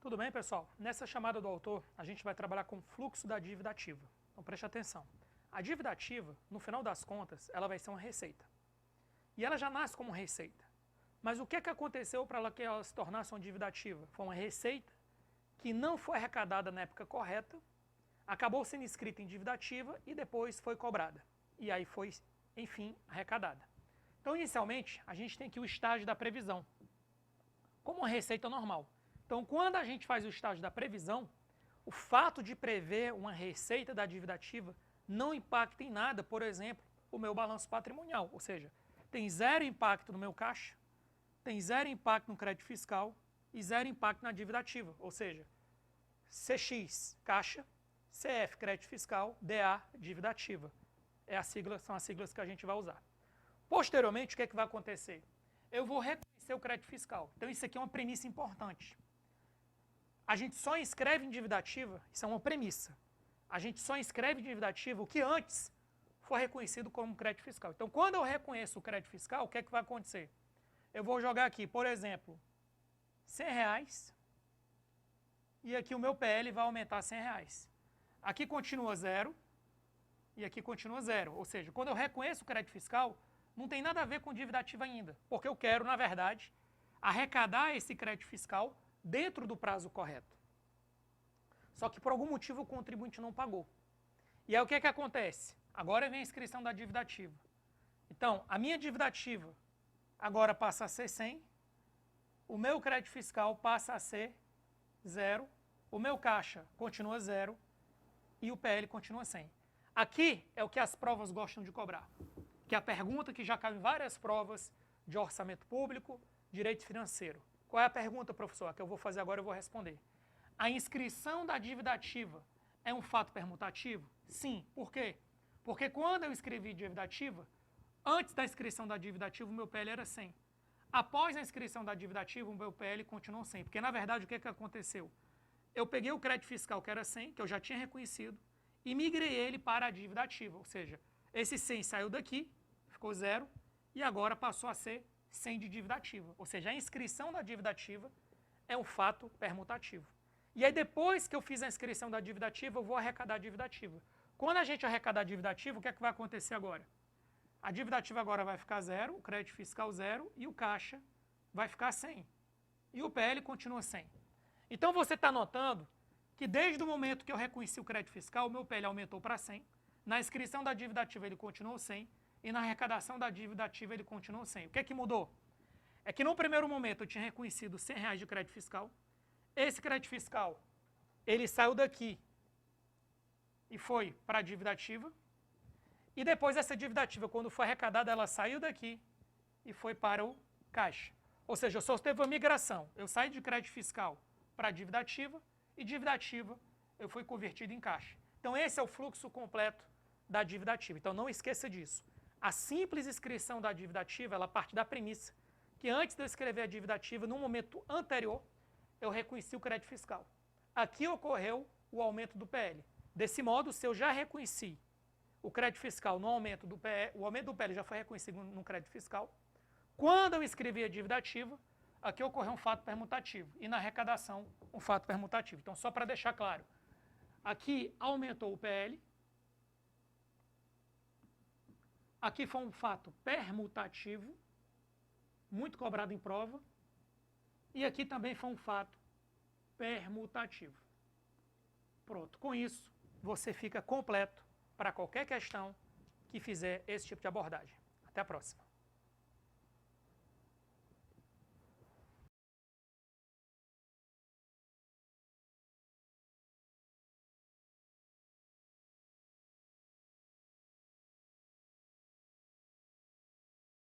Tudo bem, pessoal? Nessa chamada do autor, a gente vai trabalhar com o fluxo da dívida ativa. Então preste atenção. A dívida ativa, no final das contas, ela vai ser uma receita. E ela já nasce como receita. Mas o que aconteceu para ela se tornasse uma dívida ativa? Foi uma receita que não foi arrecadada na época correta, acabou sendo inscrita em dívida ativa e depois foi cobrada. E aí foi, enfim, arrecadada. Então, inicialmente, a gente tem aqui o estágio da previsão, como uma receita normal. Então, quando a gente faz o estágio da previsão, o fato de prever uma receita da dívida ativa não impacta em nada, por exemplo, o meu balanço patrimonial. Ou seja, tem zero impacto no meu caixa, tem zero impacto no crédito fiscal e zero impacto na dívida ativa. Ou seja, CX, caixa, CF, crédito fiscal, DA, dívida ativa. São as siglas que a gente vai usar. Posteriormente, o que vai acontecer? Eu vou reconhecer o crédito fiscal. Então, isso aqui é uma premissa importante. A gente só inscreve em dívida ativa, isso é uma premissa. A gente só inscreve em dívida ativa o que antes foi reconhecido como crédito fiscal. Então, quando eu reconheço o crédito fiscal, o que vai acontecer? Eu vou jogar aqui, por exemplo, R$100 e aqui o meu PL vai aumentar R$100. Aqui continua zero e aqui continua zero. Ou seja, quando eu reconheço o crédito fiscal, não tem nada a ver com dívida ativa ainda, porque eu quero, na verdade, arrecadar esse crédito fiscal dentro do prazo correto. Só que por algum motivo o contribuinte não pagou. E aí o que acontece? Agora vem a inscrição da dívida ativa. Então, a minha dívida ativa agora passa a ser 100, o meu crédito fiscal passa a ser 0, o meu caixa continua 0 e o PL continua 100. Aqui é o que as provas gostam de cobrar, que é a pergunta que já cai em várias provas de orçamento público, direito financeiro. Qual é a pergunta, professor? Que eu vou fazer agora, eu vou responder. A inscrição da dívida ativa é um fato permutativo? Sim. Por quê? Porque quando eu escrevi dívida ativa, antes da inscrição da dívida ativa, o meu PL era 100. Após a inscrição da dívida ativa, o meu PL continuou 100. Porque, na verdade, o que aconteceu? Eu peguei o crédito fiscal, que era 100, que eu já tinha reconhecido, e migrei ele para a dívida ativa. Ou seja, esse 100 saiu daqui, ficou 0, e agora passou a ser 100 de dívida ativa. Ou seja, a inscrição da dívida ativa é um fato permutativo. E aí, depois que eu fiz a inscrição da dívida ativa, eu vou arrecadar a dívida ativa. Quando a gente arrecadar a dívida ativa, o que vai acontecer agora? A dívida ativa agora vai ficar 0, o crédito fiscal 0 e o caixa vai ficar 100. E o PL continua 100. Então, você está notando que desde o momento que eu reconheci o crédito fiscal, o meu PL aumentou para 100, na inscrição da dívida ativa ele continuou 100 e na arrecadação da dívida ativa ele continuou 100. O que mudou? É que no primeiro momento eu tinha reconhecido R$100 de crédito fiscal, esse crédito fiscal ele saiu daqui e foi para a dívida ativa, e depois essa dívida ativa, quando foi arrecadada, ela saiu daqui e foi para o caixa. Ou seja, só teve uma migração. Eu saí de crédito fiscal para dívida ativa e dívida ativa eu fui convertido em caixa. Então esse é o fluxo completo da dívida ativa. Então não esqueça disso. A simples inscrição da dívida ativa, ela parte da premissa que antes de eu escrever a dívida ativa, no momento anterior, eu reconheci o crédito fiscal. Aqui ocorreu o aumento do PL. Desse modo, se eu já reconheci o crédito fiscal no aumento do PL, o aumento do PL já foi reconhecido no crédito fiscal, quando eu escrevi a dívida ativa, aqui ocorreu um fato permutativo. E na arrecadação, um fato permutativo. Então, só para deixar claro, aqui aumentou o PL, aqui foi um fato permutativo, muito cobrado em prova, e aqui também foi um fato permutativo. Pronto, com isso, você fica completo para qualquer questão que fizer esse tipo de abordagem. Até a próxima.